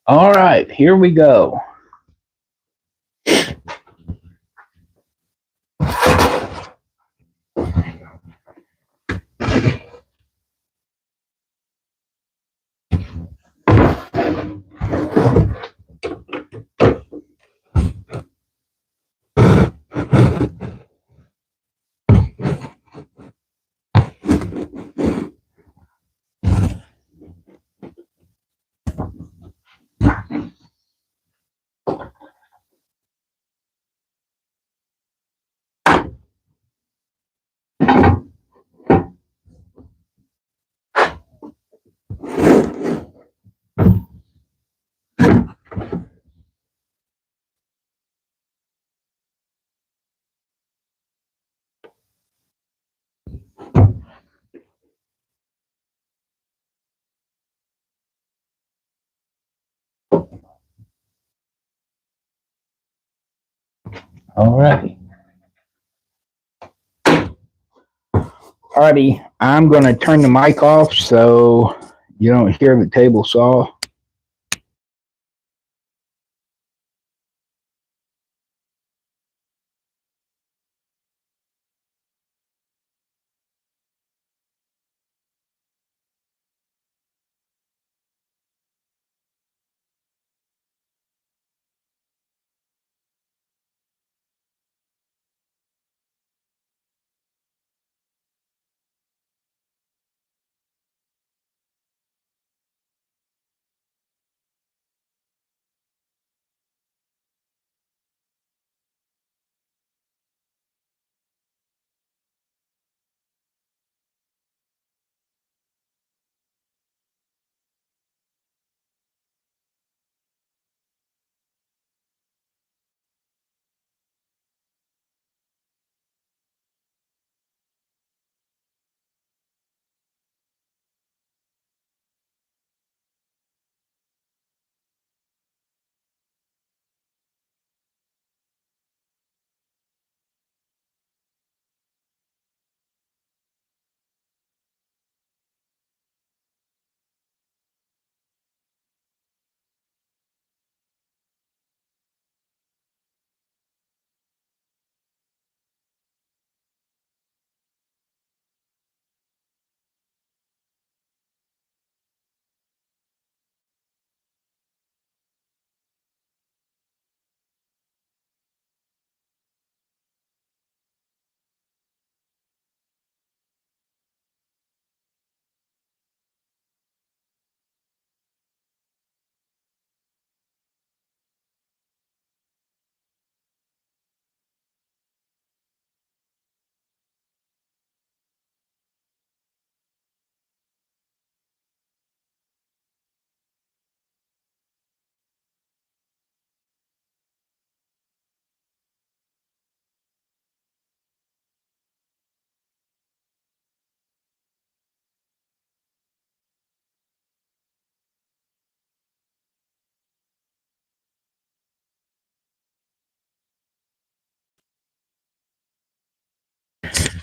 All right, here we go. All righty. Alrighty, I'm going to turn the mic off so you don't hear the table saw.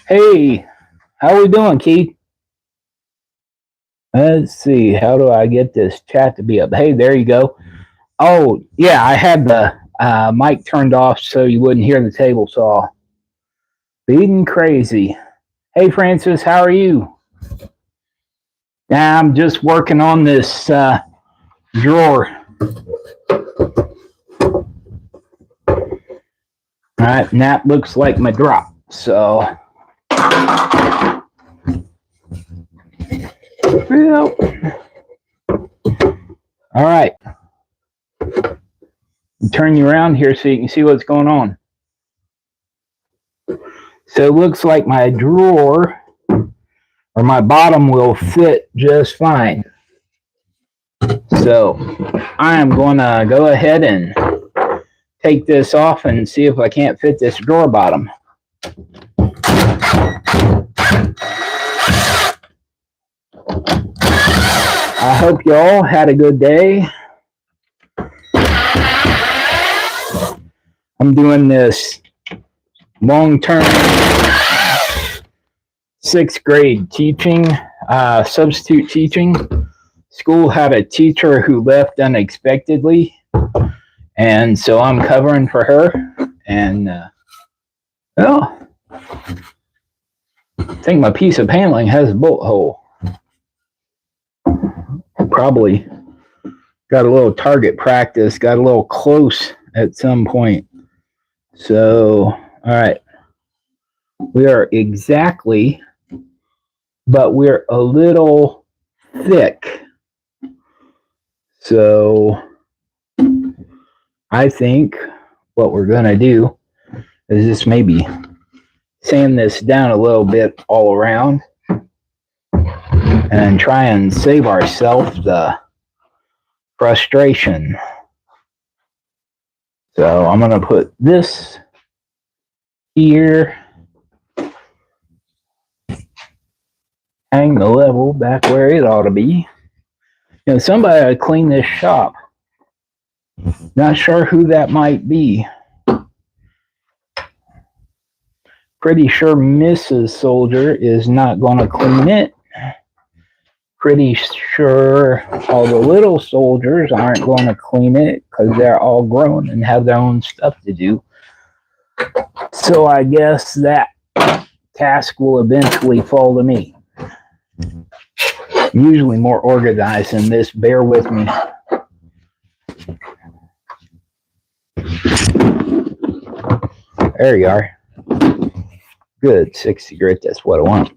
Hey, how we doing, Keith? Let's see, how do I get this chat to be up? Hey, there you go. Oh, yeah, I had the mic turned off so you wouldn't hear the table saw. Beating crazy. Hey, Francis, how are you? I'm just working on this drawer. All right, and that looks like my drop. So, yep. All right. Turn you around here so you can see what's going on. So it looks like my drawer or my bottom will fit just fine. So I am going to go ahead and take this off and see if I can't fit this drawer bottom. I hope you all had a good day. I'm doing this long-term 6th grade teaching, substitute teaching. school had a teacher who left unexpectedly, and so I'm covering for her. And well, I think my piece of paneling has a bullet hole. Probably got a little target practice, got a little close at some point. So, all right. We are exactly, but we're a little thick. So, I think what we're going to do is just maybe sand this down a little bit all around and try and save ourselves the frustration. So I'm going to put this here, hang the level back where it ought to be. You know, somebody ought to clean this shop. Not sure who that might be. Pretty sure Mrs. Soldier is not going to clean it. Pretty sure all the little soldiers aren't going to clean it because they're all grown and have their own stuff to do. So I guess that task will eventually fall to me. I'm usually more organized than this. Bear with me. There you are. Good. 60 grit. That's what I want.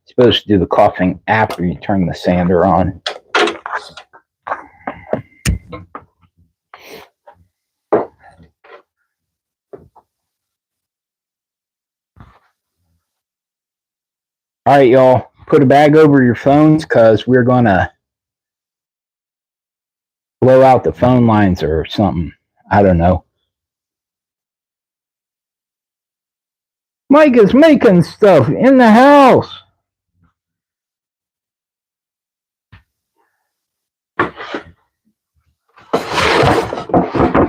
Supposed to do the coughing after you turn the sander on. All right, y'all. Put a bag over your phones because we're going to blow out the phone lines or something. I don't know. Mike is making stuff in the house.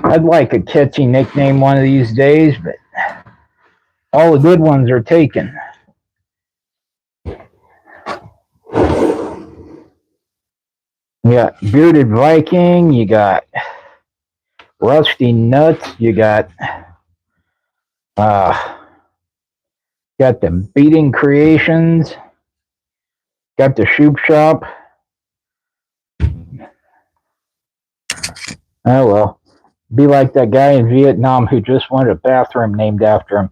I'd like a catchy nickname one of these days, but all the good ones are taken. You got Bearded Viking, you got Rusty Nuts, you got the Beating Creations, got the Shoop Shop. Oh well, be like that guy in Vietnam who just wanted a bathroom named after him.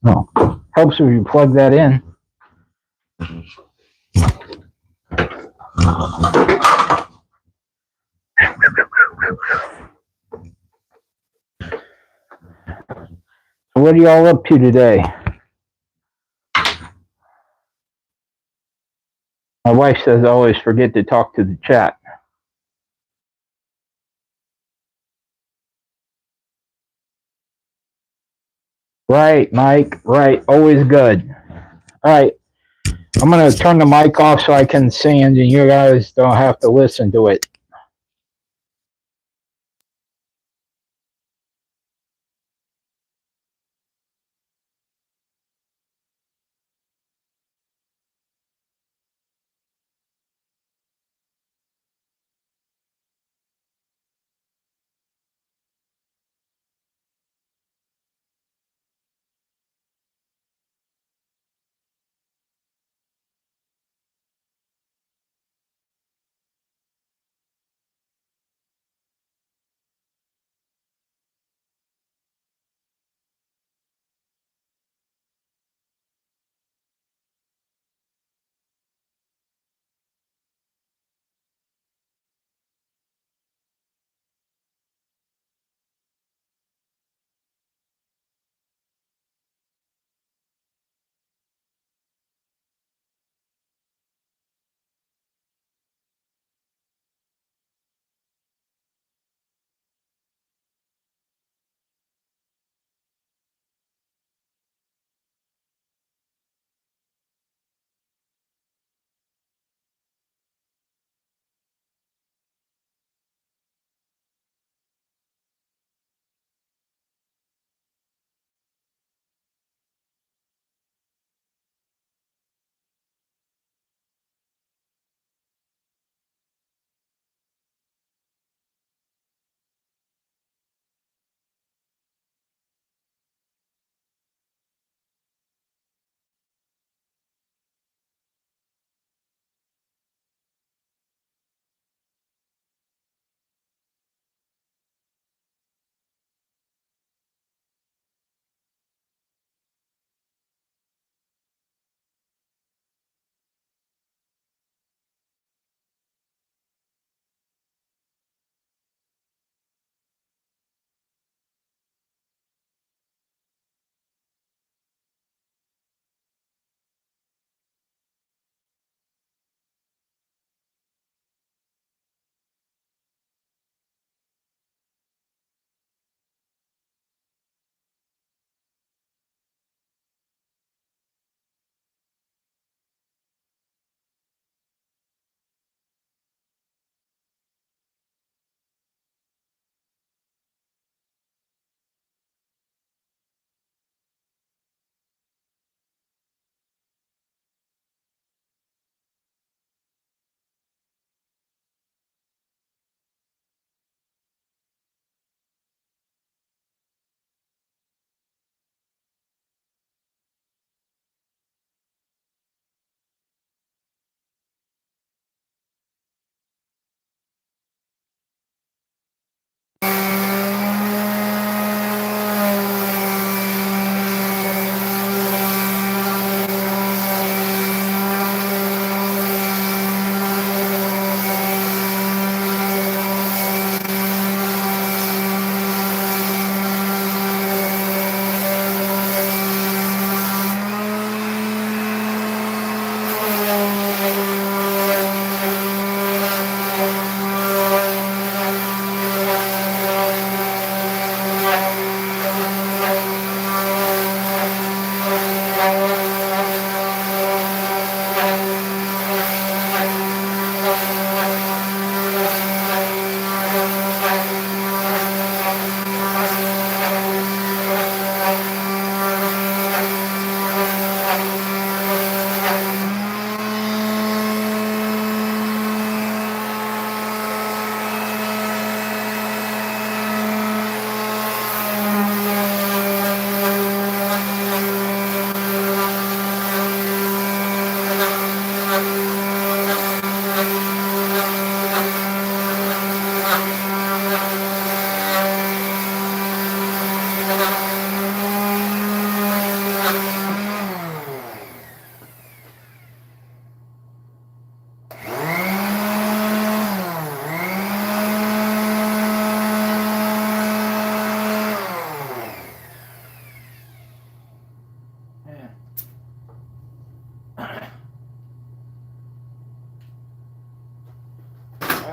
Oh, helps if you plug that in. So what are y'all up to today? My wife says I always forget to talk to the chat. Right, Mike. Right. Always good. All right. I'm going to turn the mic off so I can sand and you guys don't have to listen to it.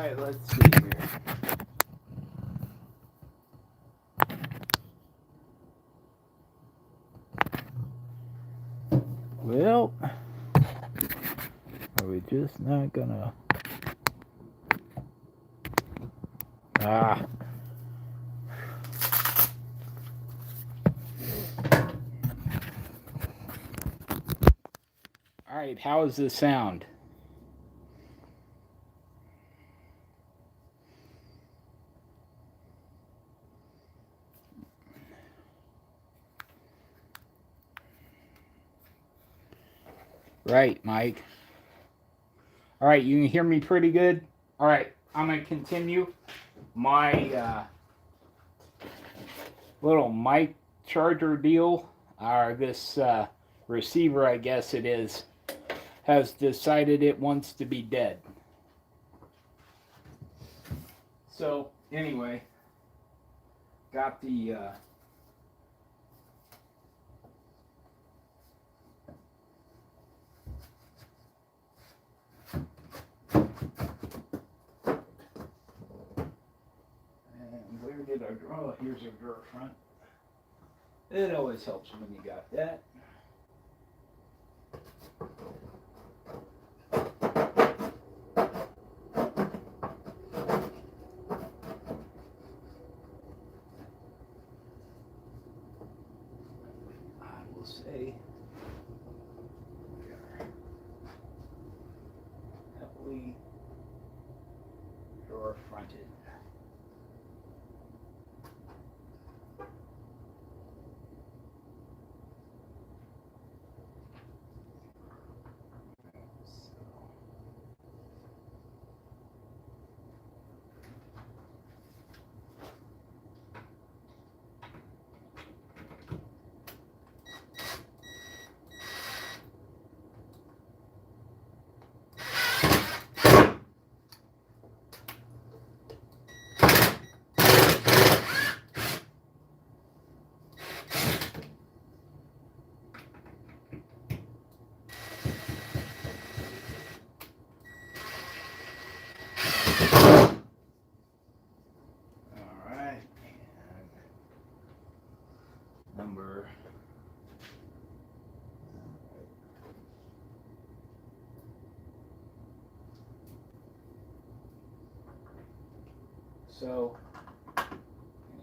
right, let's see here. Well, are we just not gonna... Ah. All right, how is the sound? Right, Mike. All right, you can hear me pretty good? All right, I'm going to continue my little mic charger deal. This receiver, I guess it is, has decided it wants to be dead. So, anyway, got the... where did I draw? Here's a drawer front. It always helps when you got that. I will say we are heavily drawer fronted. Number so anyway,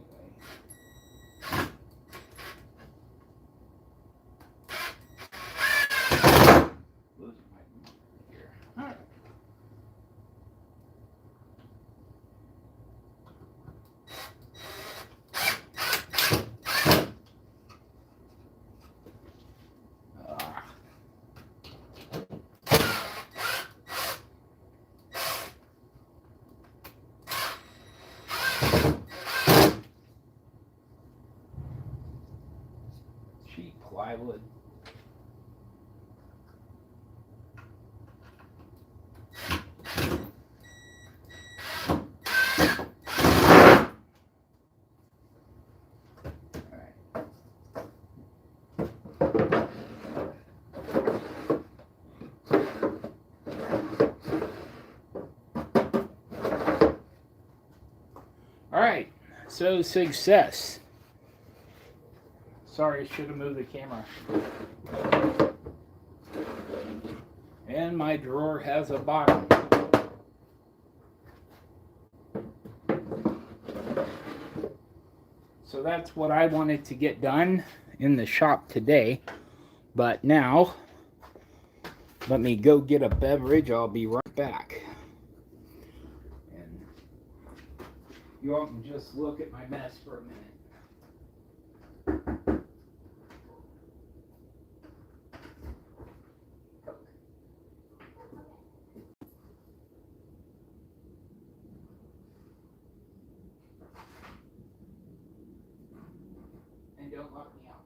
losing my here. All right. Cheap plywood. All right, so success. Sorry, I should have moved the camera. And my drawer has a bottom. So that's what I wanted to get done in the shop today. But now, let me go get a beverage. I'll be right back. And you all can just look at my mess for a minute. And don't lock me out.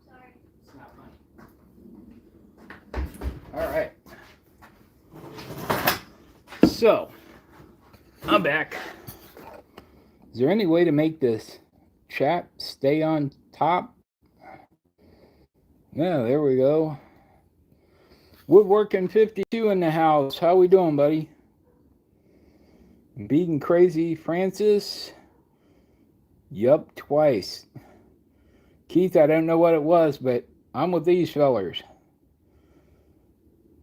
Sorry. It's not funny. All right. So, I'm back. Is there any way to make this chat stay on top? Yeah, there we go. Woodworking 52 in the house. How we doing, buddy? Beating Crazy Francis. Yup, twice. Keith, I don't know what it was, but I'm with these fellers.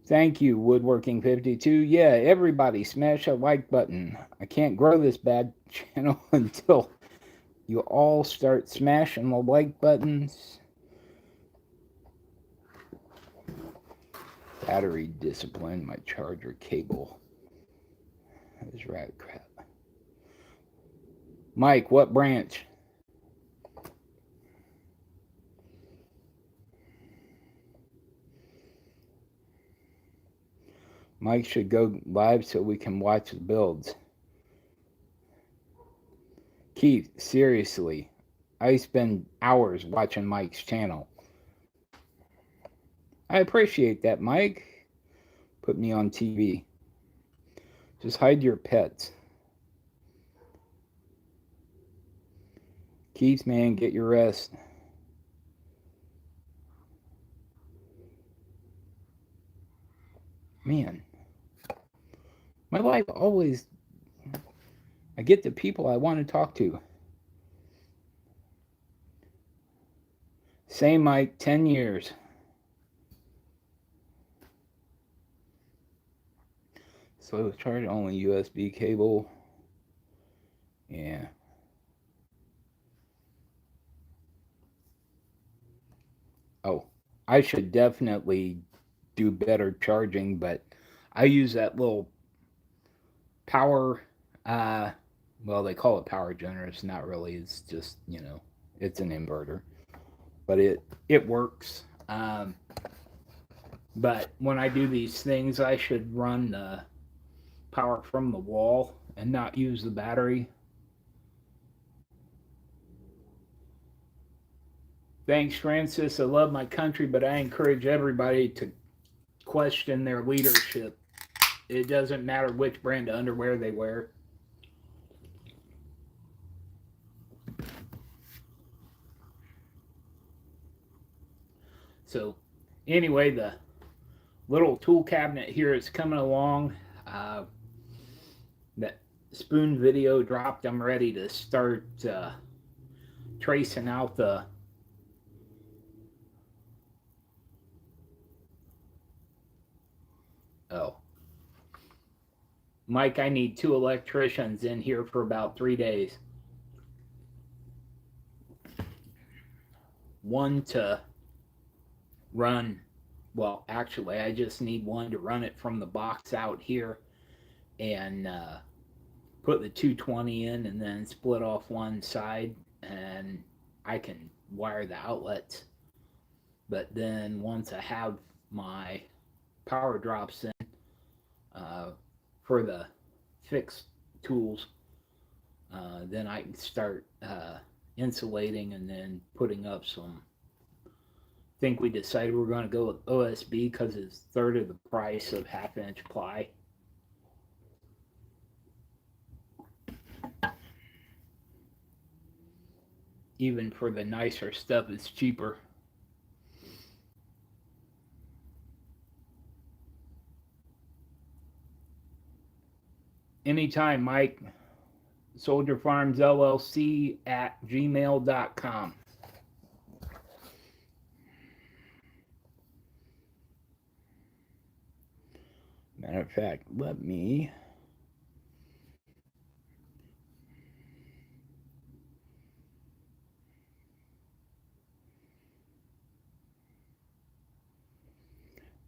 Thank you, Woodworking 52. Yeah, everybody smash that like button. I can't grow this bad channel until you all start smashing the like buttons. Battery discipline, my charger cable. That is rat crap. Mike, what branch? Mike should go live so we can watch the builds. Keith, seriously, I spend hours watching Mike's channel. I appreciate that, Mike. Put me on TV. Just hide your pets. Keith, man, get your rest. Man, my life always, I get the people I want to talk to. Same Mike, 10 years. So charge only USB cable. Yeah. Oh, I should definitely do better charging, but I use that little power, well, they call it power generator. It's not really, it's just, it's an inverter. But it works. But when I do these things, I should run the power from the wall and not use the battery. Thanks, Francis. I love my country, but I encourage everybody to question their leadership. It doesn't matter which brand of underwear they wear. So, anyway, the little tool cabinet here is coming along. That spoon video dropped. I'm ready to start tracing out the Mike, I need 2 electricians in here for about 3 days. One to run, well, actually, I just need one to run it from the box out here and put the 220 in and then split off one side, and I can wire the outlets. But then once I have my power drops in for the fixed tools, then I can start insulating and then putting up some. I think we decided we're going to go with OSB because it's third of the price of half-inch ply. Even for the nicer stuff, it's cheaper. Anytime, Mike. Soldier Farms LLC at gmail.com. Matter of fact, let me.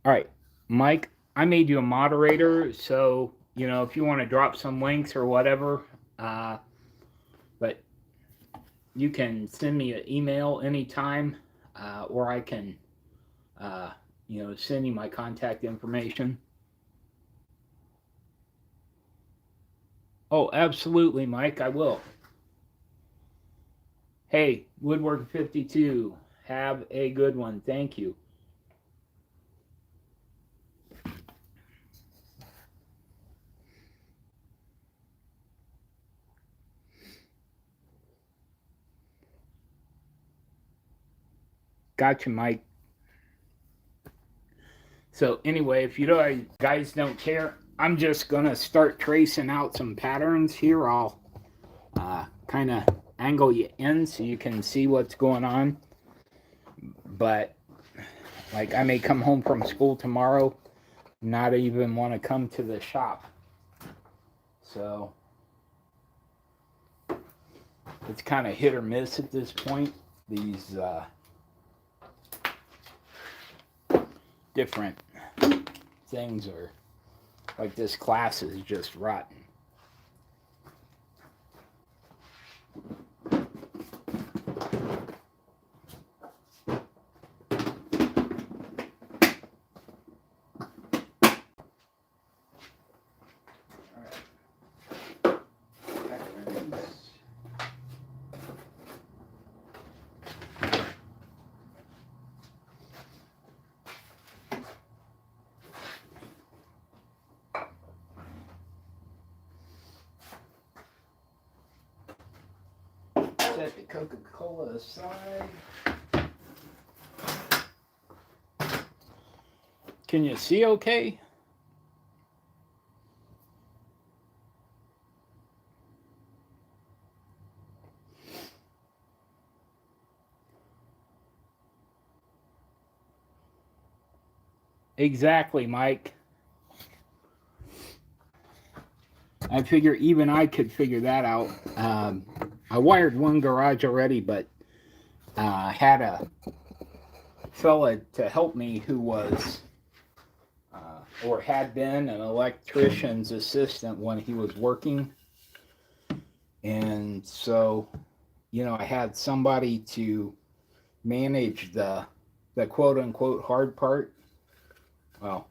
All right, Mike, I made you a moderator, so if you want to drop some links or whatever, but you can send me an email anytime, or I can, send you my contact information. Oh, absolutely, Mike, I will. Hey, Woodwork 52, have a good one. Thank you. Gotcha, Mike. So anyway, if you guys don't care, I'm just gonna start tracing out some patterns here. I'll kind of angle you in so you can see what's going on. But like, I may come home from school tomorrow, not even want to come to the shop. So it's kind of hit or miss at this point. These different things are like, this class is just rotten. Set the Coca-Cola aside. Can you see okay? Exactly, Mike. I figure even I could figure that out. I wired one garage already, but I had a fella to help me who was or had been an electrician's assistant when he was working. And so, I had somebody to manage the quote unquote hard part. Well,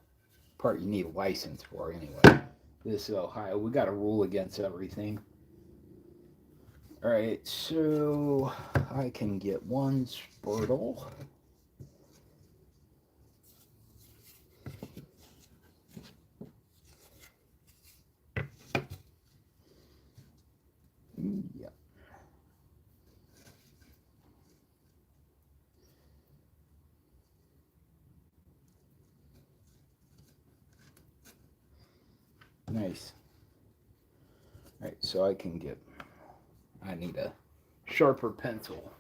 part you need a license for anyway. This is Ohio. We got a rule against everything. All right, so I can get one spurtle. Yep. Nice. All right, so I need a sharper pencil.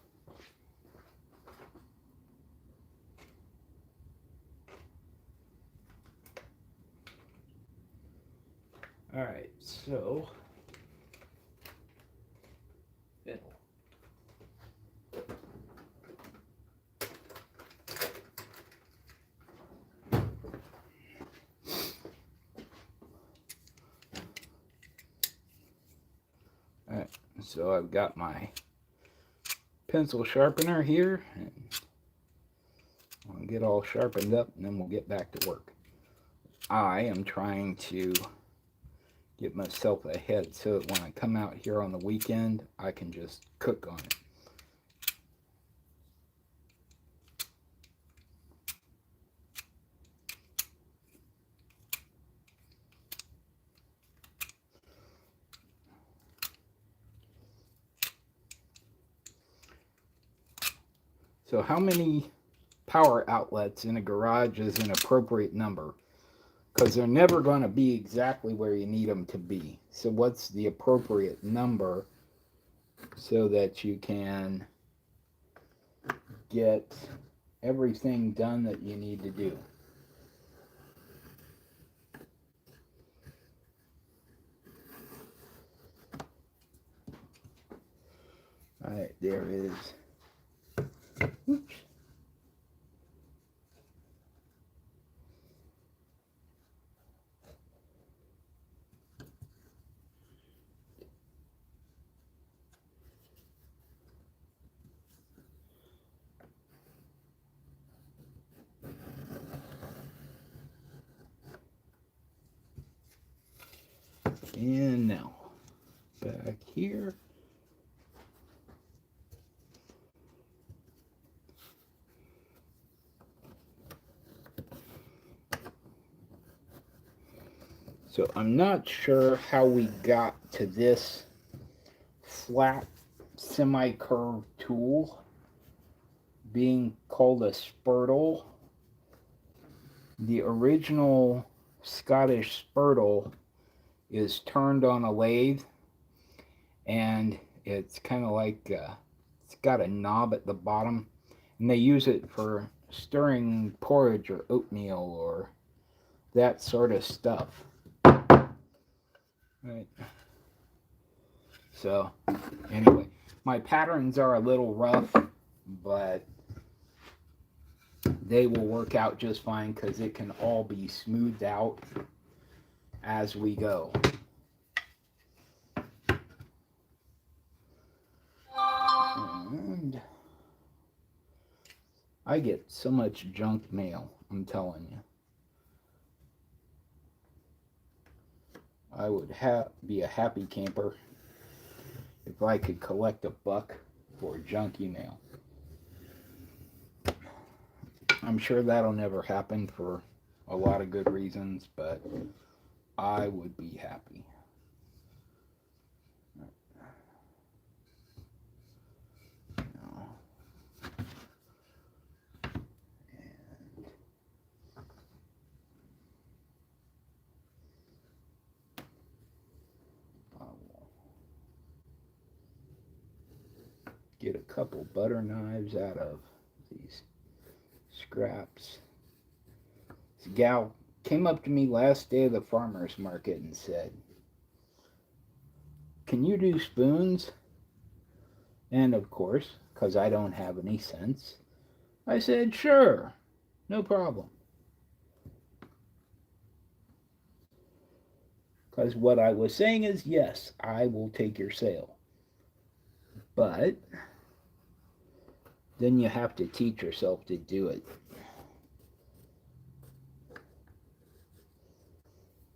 All right, so fiddle. All right, so I've got my pencil sharpener here, and I'll get all sharpened up, and then we'll get back to work. I am trying to get myself ahead so that when I come out here on the weekend, I can just cook on it. So how many power outlets in a garage is an appropriate number? Because they're never going to be exactly where you need them to be. So what's the appropriate number so that you can get everything done that you need to do? All right, there is. Oops. And now, back here. So I'm not sure how we got to this flat semi-curved tool being called a spurtle. The original Scottish Spurtle is turned on a lathe, and it's kind of like it's got a knob at the bottom, and they use it for stirring porridge or oatmeal or that sort of stuff. Right. So, anyway, my patterns are a little rough, but they will work out just fine because it can all be smoothed out as we go. And I get so much junk mail, I'm telling you. I would be a happy camper if I could collect $1 for junk email. I'm sure that'll never happen for a lot of good reasons, but I would be happy. Get a couple butter knives out of these scraps. This gal came up to me last day of the farmer's market and said, "Can you do spoons?" And of course, because I don't have any sense, I said, "Sure, no problem." Because what I was saying is, yes, I will take your sale. But then you have to teach yourself to do it.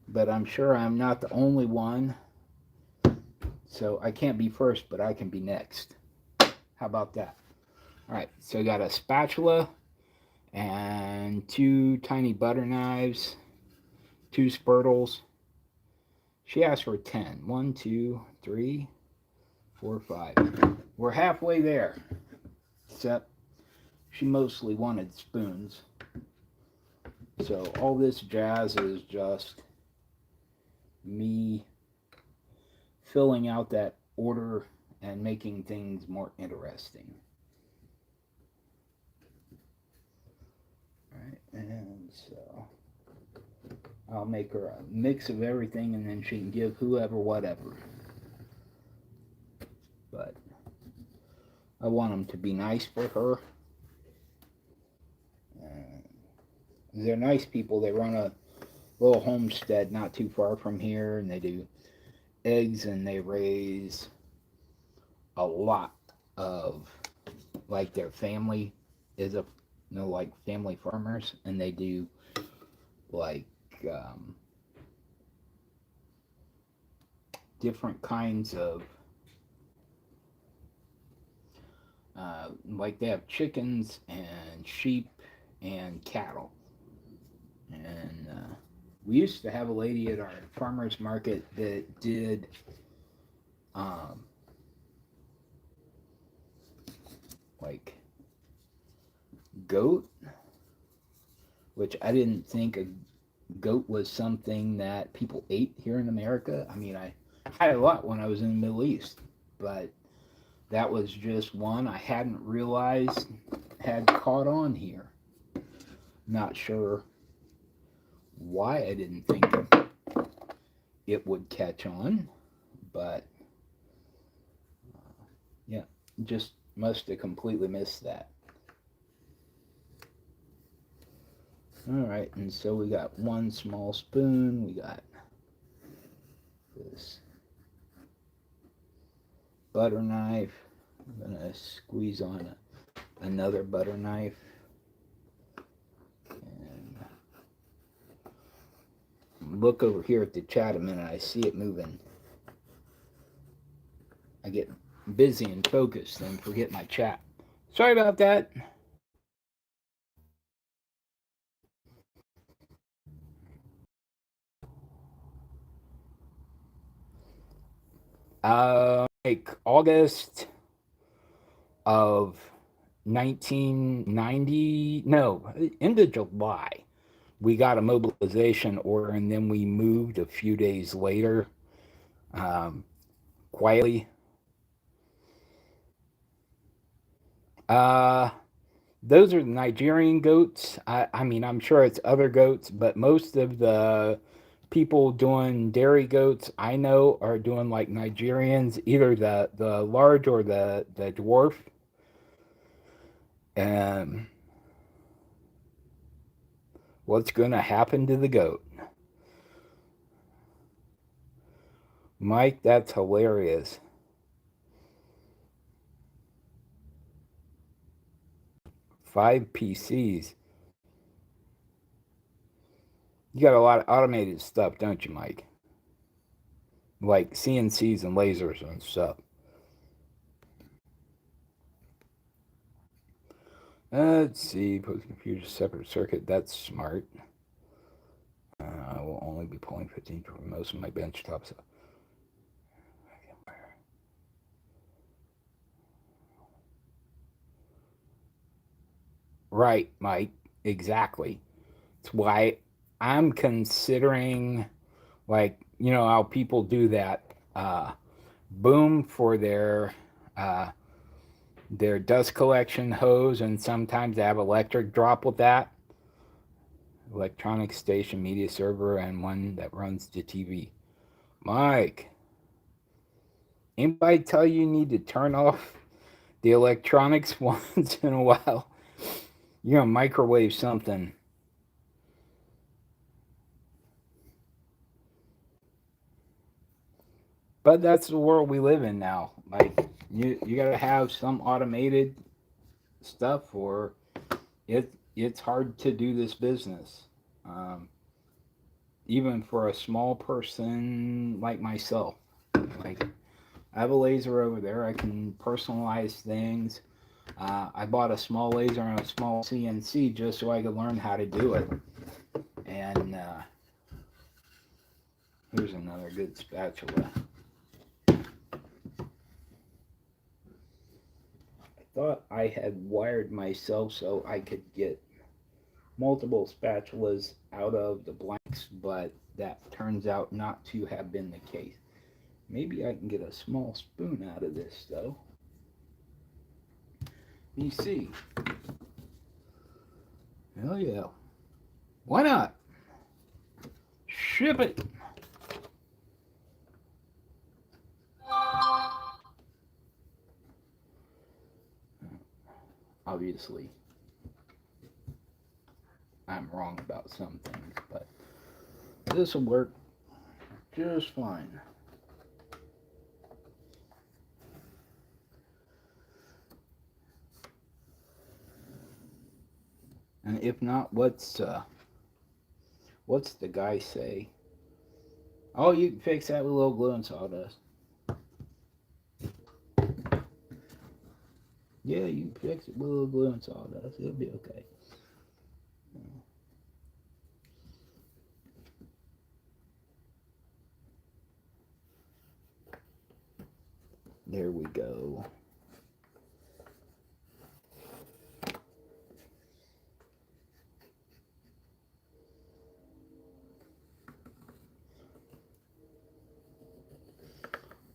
But I'm sure I'm not the only one. So I can't be first, but I can be next. How about that? All right, so I got a spatula and 2 tiny butter knives, 2 spurtles. She asked for 10. 1, 2, 3, 4, 5. We're halfway there. Except she mostly wanted spoons. So all this jazz is just me filling out that order and making things more interesting. Alright, and so I'll make her a mix of everything and then she can give whoever whatever. But I want them to be nice for her. They're nice people. They run a little homestead not too far from here, and they do eggs, and they raise a lot of, like, their family is like family farmers, and they do like different kinds of like they have chickens and sheep and cattle. And we used to have a lady at our farmers market that did like goat, which I didn't think a goat was something that people ate here in America. I mean, I had a lot when I was in the Middle East, but that was just one I hadn't realized had caught on here. Not sure why I didn't think it would catch on, but yeah, just must have completely missed that. All right, and so we got 1 small spoon. We got this butter knife. I'm gonna squeeze on another butter knife. And look over here at the chat a minute. I see it moving. I get busy and focused and forget my chat. Sorry about that. Like August of 1990, no, end of July we got a mobilization order, and then we moved a few days later, quietly. Uh, those are Nigerian goats. I mean, I'm sure it's other goats, but most of the people doing dairy goats I know are doing like Nigerians, either the large or the dwarf. And what's going to happen to the goat? Mike, that's hilarious. Five PCs. You got a lot of automated stuff, don't you, Mike? Like CNCs and lasers and stuff. Let's see, post computer separate circuit. That's smart. I will only be pulling 15 for most of my bench tops. Right, Mike. Exactly. It's why I'm considering, like, you know, how people do that boom for uh, their dust collection hose, and sometimes they have electric drop with that. Electronic station media server and one that runs the TV. Mike, anybody tell you need to turn off the electronics once in a while? You're gonna microwave something. But that's the world we live in now. Like you gotta have some automated stuff, or it's hard to do this business. Um, Even for a small person like myself. Like I have a laser over there. I can personalize things. I bought a small laser and a small CNC just so I could learn how to do it. And here's another good spatula. I thought I had wired myself so I could get multiple spatulas out of the blanks, but that turns out not to have been the case. Maybe I can get a small spoon out of this though. You see. Hell yeah. Why not? Ship it. Obviously, I'm wrong about some things, but this will work just fine. And if not, what's the guy say? Oh, you can fix that with a little glue and sawdust. Yeah, you can fix it with a little glue and sawdust. It'll be okay. There we go.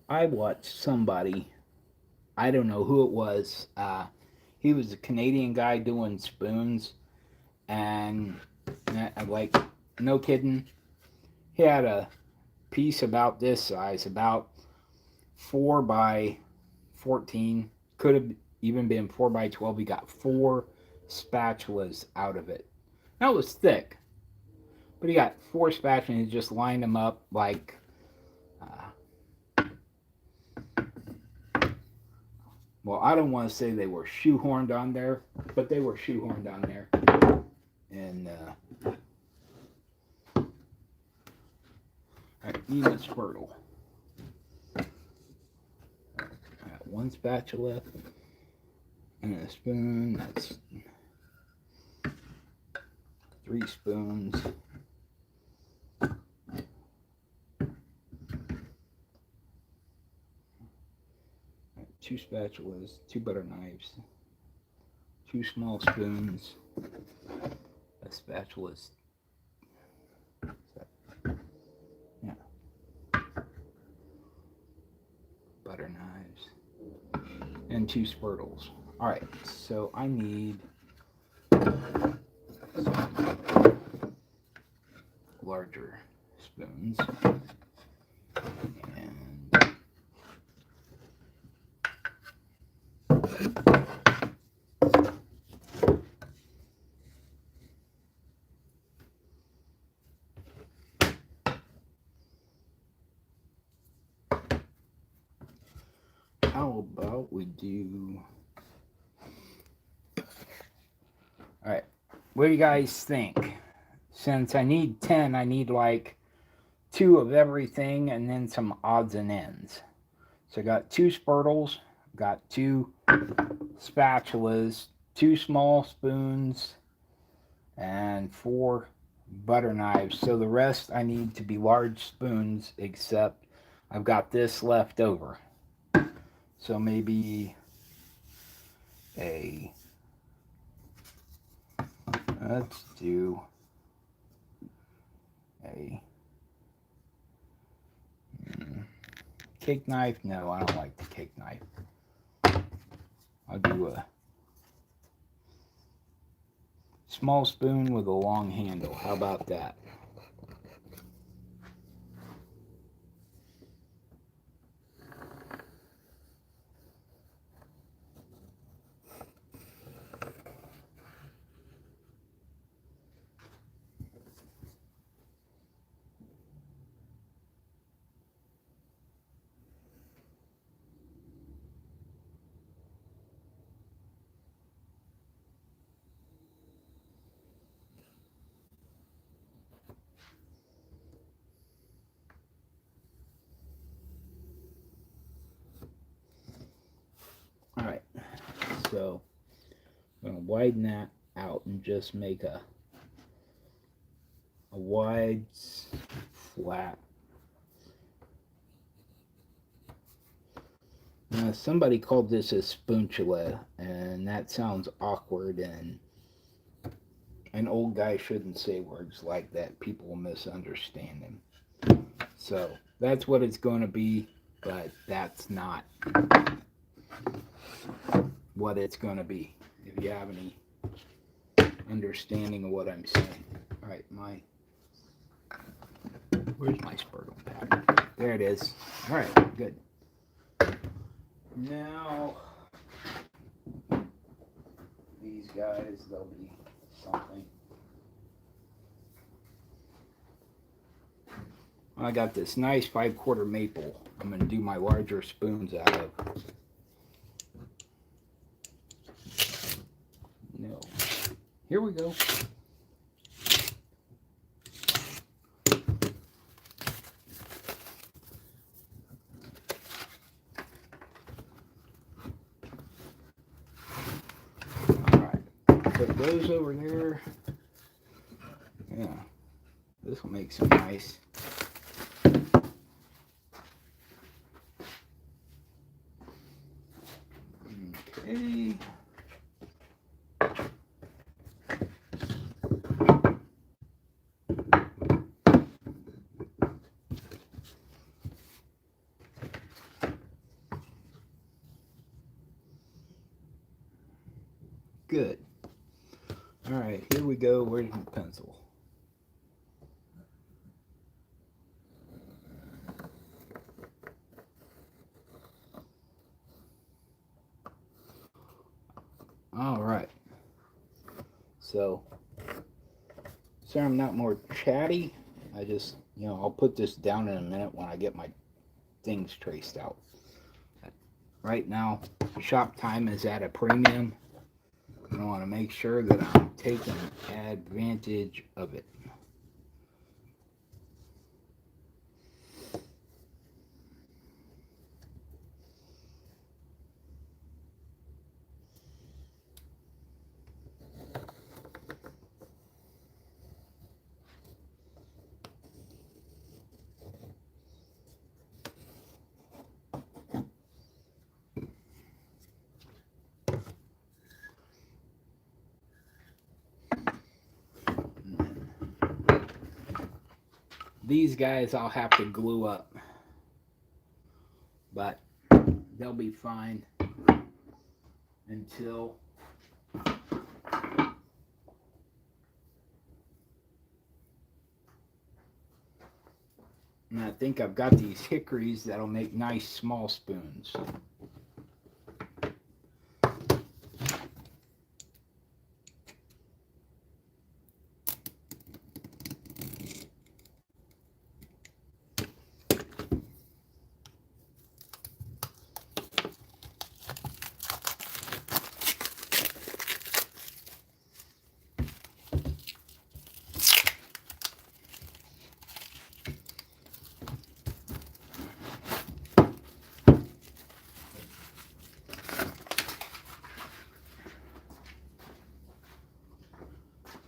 I watched somebody, I don't know who it was. He was a Canadian guy doing spoons, and like, no kidding, he had a piece about this size, about 4 by 14, could have even been 4 by 12. He got 4 spatulas out of it. That was thick, but he got 4 spatulas and he just lined them up like, well, I don't want to say they were shoehorned on there, but they were shoehorned on there. And I need a spurtle. I got 1 spatula and a spoon. That's 3 spoons. 2 spatulas, 2 butter knives, 2 small spoons, a spatula's and 2 spurtles. All right, so I need some larger spoons. And how about we do... All right, what do you guys think? Since I need 10, I need like 2 of everything and then some odds and ends. So I got 2 spurtles, got 2 spatulas, 2 small spoons, and 4 butter knives. So the rest I need to be large spoons, except I've got this left over. So maybe let's do a cake knife. No, I don't like the cake knife. I'll do a small spoon with a long handle. How about that? All right, so I'm going to widen that out and just make a wide, flat. Somebody called this a spoonchula, and that sounds awkward, and an old guy shouldn't say words like that. People will misunderstand him. So that's what it's going to be, but that's not what it's going to be, if you have any understanding of what I'm saying. All right, where's my spurtle pad? There it is. All right, good. Now, these guys, they'll be something. I got this nice 5/4 maple I'm going to do my larger spoons out of. No. Here we go. Put those over there. Yeah, this will make some nice. Okay. Good. All right, here we go. Where's my pencil? All right. So, sorry I'm not more chatty. I just, I'll put this down in a minute when I get my things traced out. Right now, shop time is at a premium. I want to make sure that I'm taking advantage of it. These guys I'll have to glue up, but they'll be fine. until and I think I've got these hickories that'll make nice small spoons.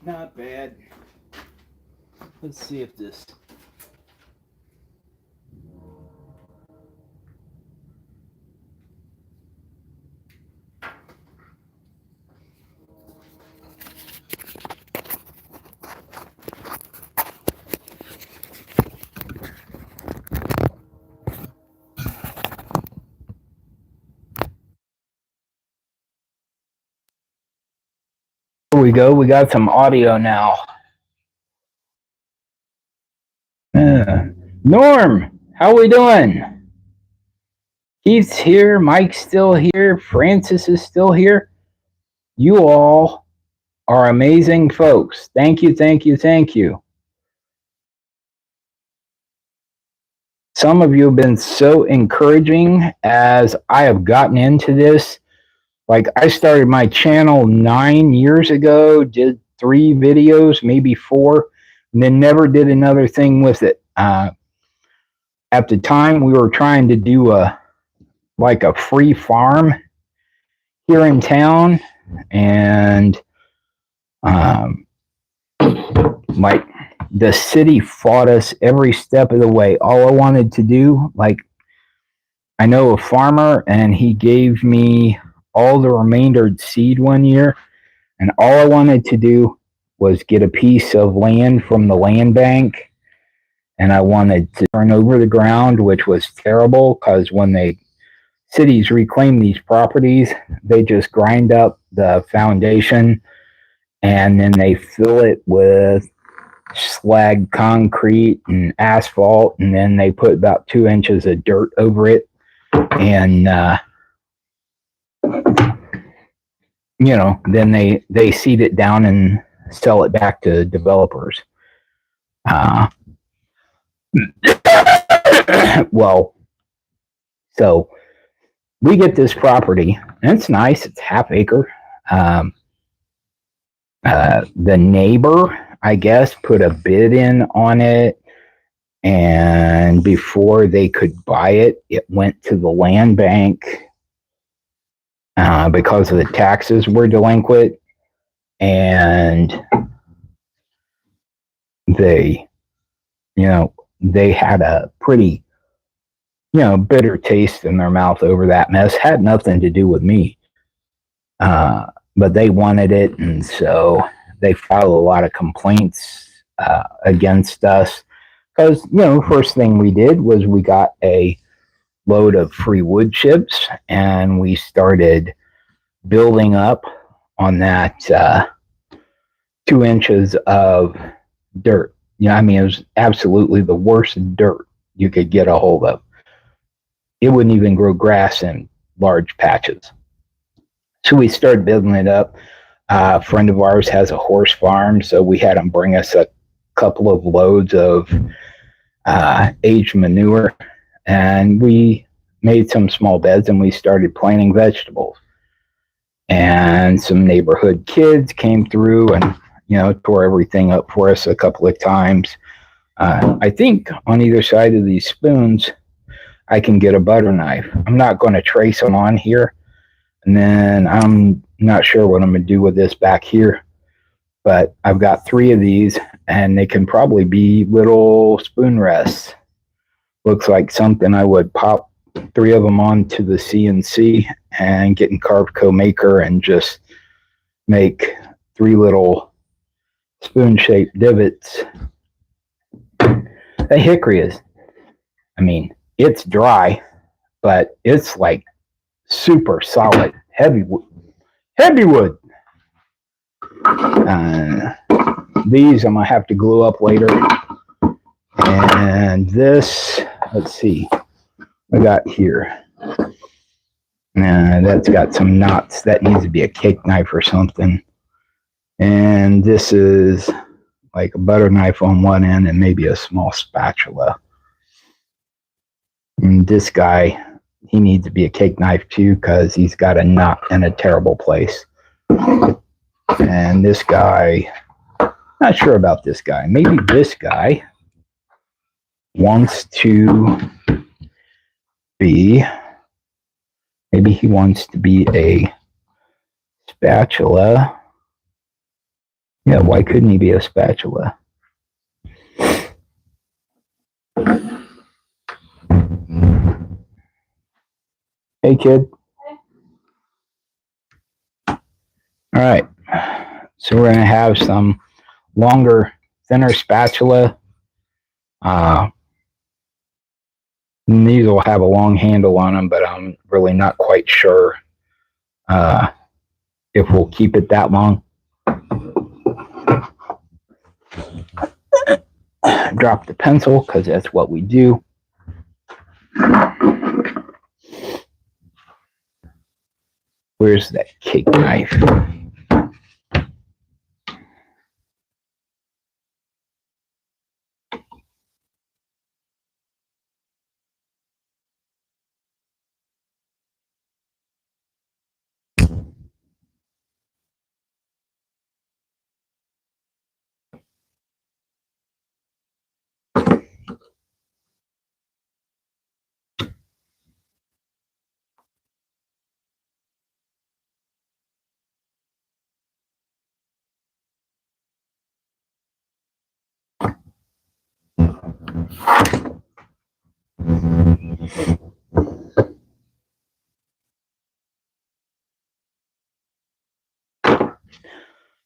Not bad. Let's see if this. Here we go. We got some audio now. Norm, how we doing? Keith's here. Mike's still here. Francis is still here. You all are amazing folks. Thank you, thank you, thank you. Some of you have been so encouraging as I have gotten into this. Like, I started my channel 9 years ago, did 3 videos, maybe 4, and then never did another thing with it. At the time, we were trying to do a free farm here in town, and like, the city fought us every step of the way. All I wanted to do, like, I know a farmer, and he gave me all the remaindered seed one year, and all I wanted to do was get a piece of land from the land bank, and I wanted to turn over the ground, which was terrible because when cities reclaim these properties, they just grind up the foundation and then they fill it with slag concrete and asphalt, and then they put about 2 inches of dirt over it, and then they seed it down and sell it back to developers. Well, so we get this property, and it's nice. It's half acre. The neighbor, I guess, put a bid in on it, and before they could buy it, it went to the land bank because of the taxes were delinquent, and they had a pretty, bitter taste in their mouth over that mess. Had nothing to do with me. But they wanted it, and so they filed a lot of complaints against us. Because, first thing we did was we got a load of free wood chips, and we started building up on that 2 inches of dirt. It was absolutely the worst dirt you could get a hold of. It wouldn't even grow grass in large patches. So we started building it up. A friend of ours has a horse farm, so we had him bring us a couple of loads of aged manure, and we made some small beds, and we started planting vegetables. And some neighborhood kids came through and, tore everything up for us a couple of times. I think on either side of these spoons, I can get a butter knife. I'm not going to trace them on here. And then I'm not sure what I'm going to do with this back here. But I've got 3 of these, and they can probably be little spoon rests. Looks like something I would pop 3 of them onto the CNC and get in Carveco Maker and just make 3 little spoon-shaped divots. That hickory is, it's dry, but it's like super solid, heavy heavy wood. These I'm gonna have to glue up later. And this, let's see, I got here. That's got some knots. That needs to be a cake knife or something. And this is like a butter knife on one end and maybe a small spatula. And this guy, he needs to be a cake knife too because he's got a knot in a terrible place. And this guy, not sure about this guy. Maybe this guy wants to be, maybe he wants to be a spatula. Yeah, why couldn't he be a spatula? Hey, kid. All right. So we're going to have some longer, thinner spatula. These will have a long handle on them, but I'm really not quite sure if we'll keep it that long. Drop the pencil because that's what we do. Where's that cake knife?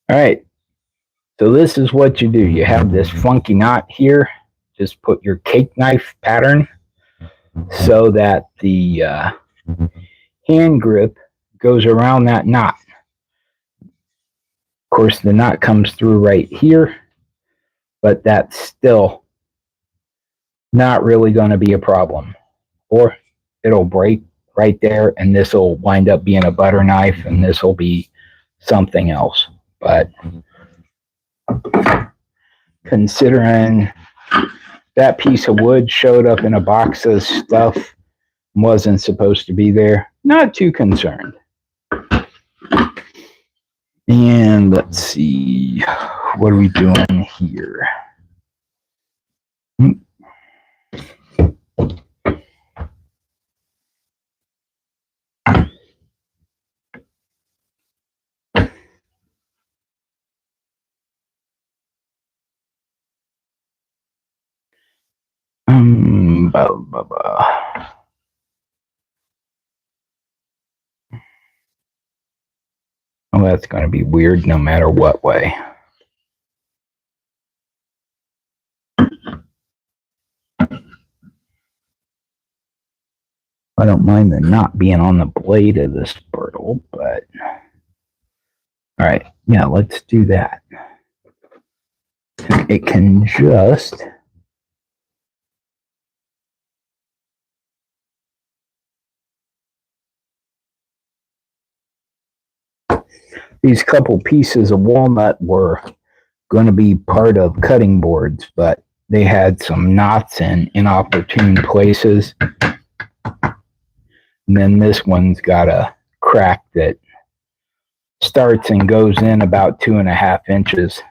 All right, so this is what you do. You have this funky knot here. Just put your cake knife pattern so that the hand grip goes around that knot. Of course, the knot comes through right here, but that's still not really going to be a problem. Or it'll break right there, and this will wind up being a butter knife, and this will be something else. But considering that piece of wood showed up in a box of stuff, wasn't supposed to be there, not too concerned. And let's see, what are we doing here? Oh, that's going to be weird no matter what way. I don't mind the knot being on the blade of the spurtle, but all right, yeah, let's do that. It can just these couple pieces of walnut were going to be part of cutting boards, but they had some knots in inopportune places. And then this one's got a crack that starts and goes in about 2.5 inches.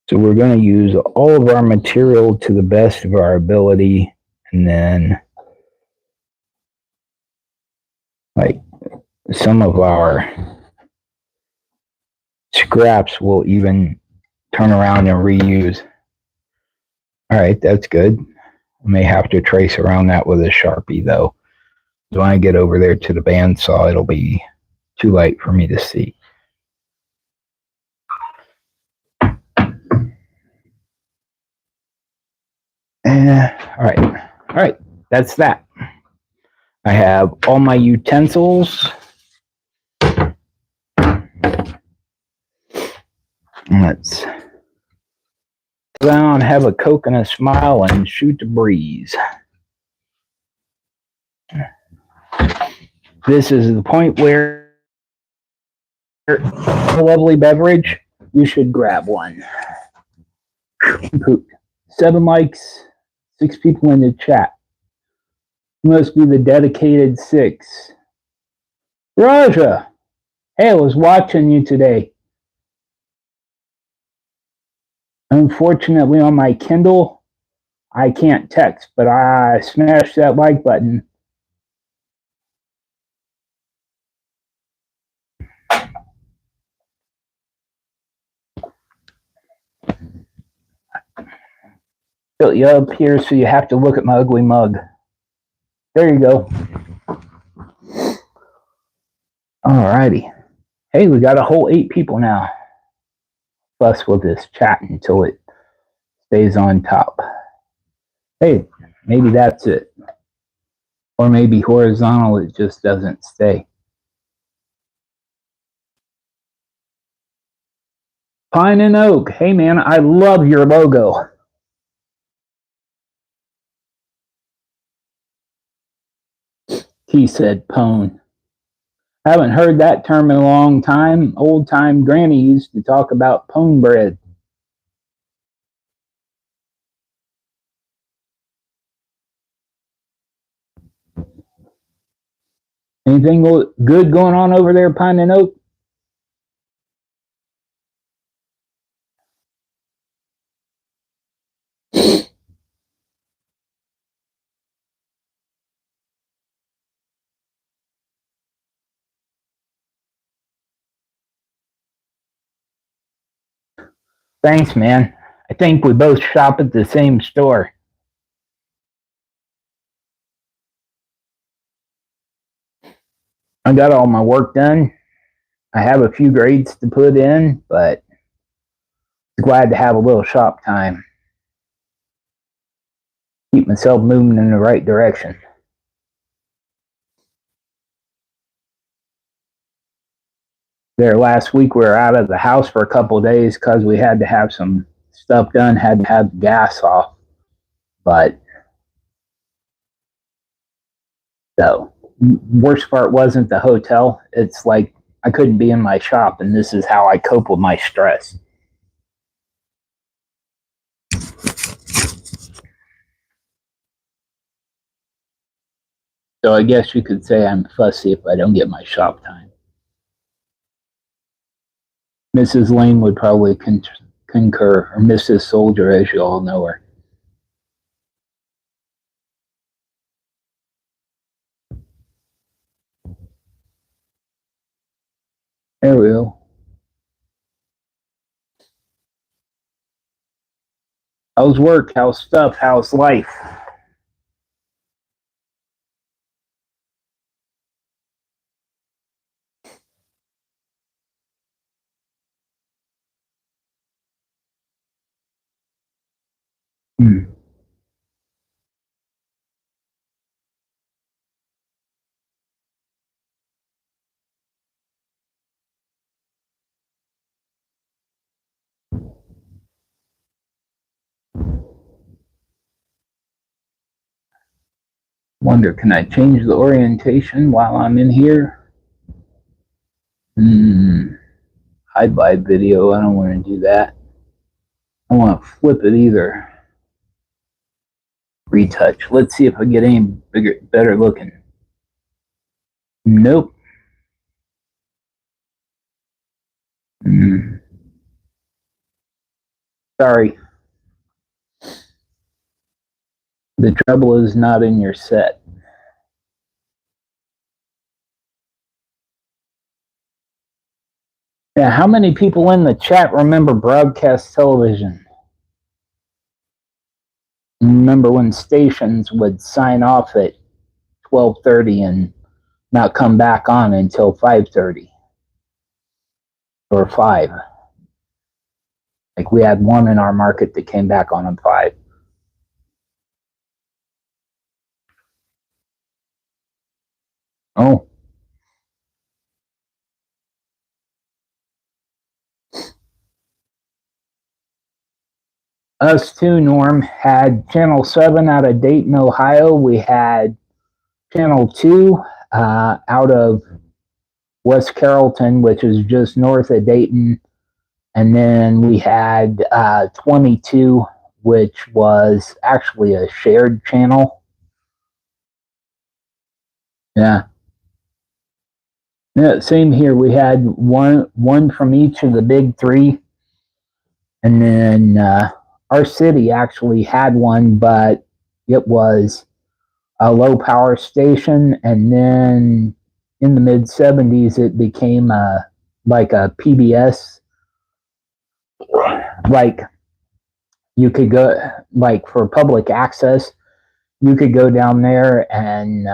So we're going to use all of our material to the best of our ability, and then like some of our scraps we'll even turn around and reuse. All right, that's good. I may have to trace around that with a Sharpie though. So when I get over there to the bandsaw, it'll be too light for me to see. All right, that's that. I have all my utensils. Let's sit down, have a Coke and a smile, and shoot the breeze. This is the point where a lovely beverage, you should grab one. 7 likes, 6 people in the chat. You must be the dedicated 6. Raja, hey, I was watching you today. Unfortunately, on my Kindle, I can't text, but I smashed that like button. Built you up here so you have to look at my ugly mug. There you go. Alrighty. Hey, we got a whole 8 people now. Plus, we'll just chat until it stays on top. Hey, maybe that's it. Or maybe horizontal, it just doesn't stay. Pine and Oak. Hey, man, I love your logo. He said pone. I haven't heard that term in a long time. Old time Granny used to talk about pone bread. Anything good going on over there, Pine and Oak? Thanks, man. I think we both shop at the same store. I got all my work done. I have a few grades to put in, but glad to have a little shop time. Keep myself moving in the right direction. There last week we were out of the house for a couple of days because we had to have some stuff done, had to have the gas off. But the worst part wasn't the hotel. It's like I couldn't be in my shop, and this is how I cope with my stress. So I guess you could say I'm fussy if I don't get my shop time. Mrs. Lane would probably concur, or Mrs. Soldier, as you all know her. There we go. How's work? How's stuff? How's life? Wonder, can I change the orientation while I'm in here? Hide by video. I don't want to do that. I don't want to flip it either. Retouch. Let's see if I get any better looking. Nope. Sorry. The trouble is not in your set. Yeah, how many people in the chat remember broadcast television? Remember when stations would sign off at 12:30 and not come back on until 5:30 or 5? Like we had one in our market that came back on at 5. Oh. Us too, Norm, had Channel 7 out of Dayton, Ohio. We had Channel 2 out of West Carrollton, which is just north of Dayton. And then we had 22, which was actually a shared channel. Yeah. Yeah, same here. We had one from each of the big three. And then our city actually had one, but it was a low power station. And then in the mid 70s, it became like a PBS. Like you could go, like for public access, you could go down there and,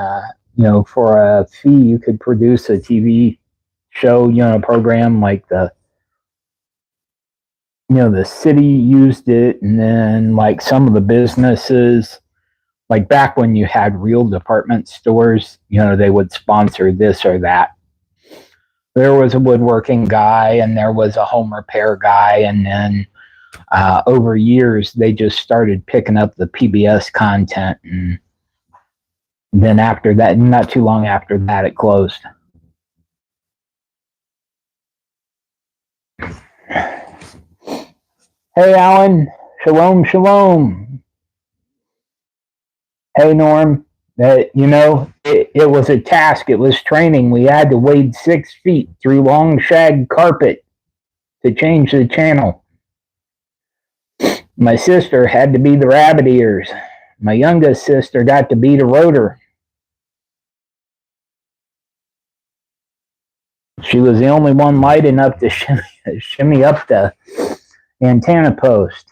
for a fee, you could produce a TV show, program like the city used it, and then like some of the businesses, like back when you had real department stores, they would sponsor this or that. There was a woodworking guy and there was a home repair guy, and then over years they just started picking up the PBS content, and then after that, not too long after that, it closed. Hey, Alan. Shalom, shalom. Hey, Norm. It was a task. It was training. We had to wade 6 feet through long shag carpet to change the channel. My sister had to be the rabbit ears. My youngest sister got to be the rotor. She was the only one light enough to shimmy up the antenna post.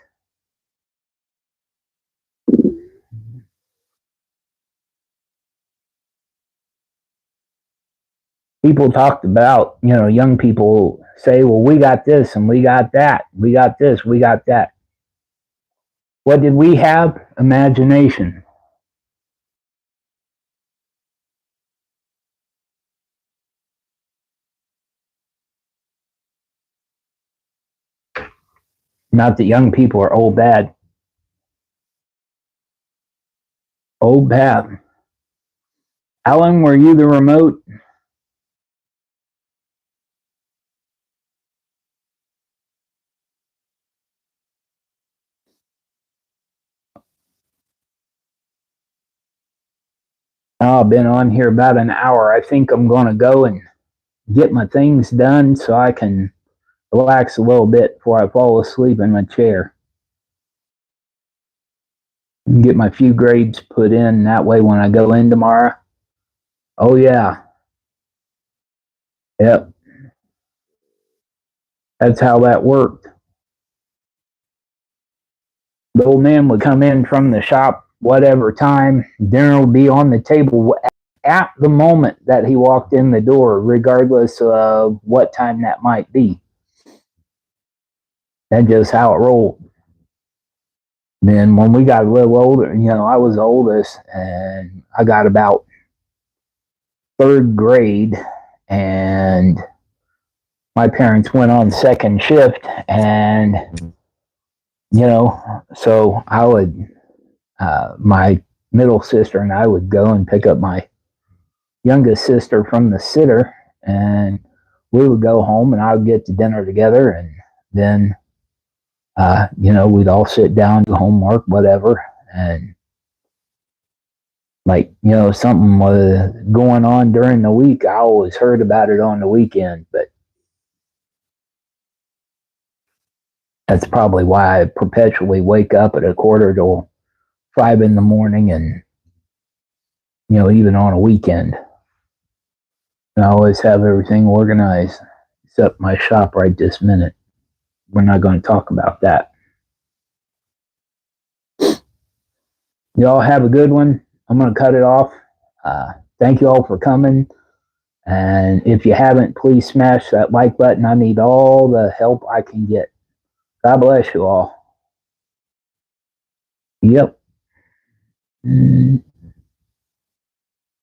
People talked about, young people say, well, we got this and we got that. We got this, we got that. What did we have? Imagination. Not that young people are old bad. Old bad. Alan, were you the remote? Oh, I've been on here about an hour. I think I'm going to go and get my things done so I can relax a little bit before I fall asleep in my chair. Get my few grades put in. That way when I go in tomorrow, oh yeah. Yep. That's how that worked. The old man would come in from the shop, whatever time, dinner would be on the table at the moment that he walked in the door, regardless of what time that might be. That's just how it rolled. Then when we got a little older, I was the oldest, and I got about 3rd grade, and my parents went on 2nd shift, and so I would, my middle sister and I would go and pick up my youngest sister from the sitter, and we would go home and I would get to dinner together, and then we'd all sit down, do homework, whatever, and something was going on during the week, I always heard about it on the weekend, but that's probably why I perpetually wake up at 4:45 in the morning, and even on a weekend. And I always have everything organized, except my shop right this minute. We're not going to talk about that. Y'all have a good one. I'm going to cut it off. Thank you all for coming. And if you haven't, please smash that like button. I need all the help I can get. God bless you all. Yep.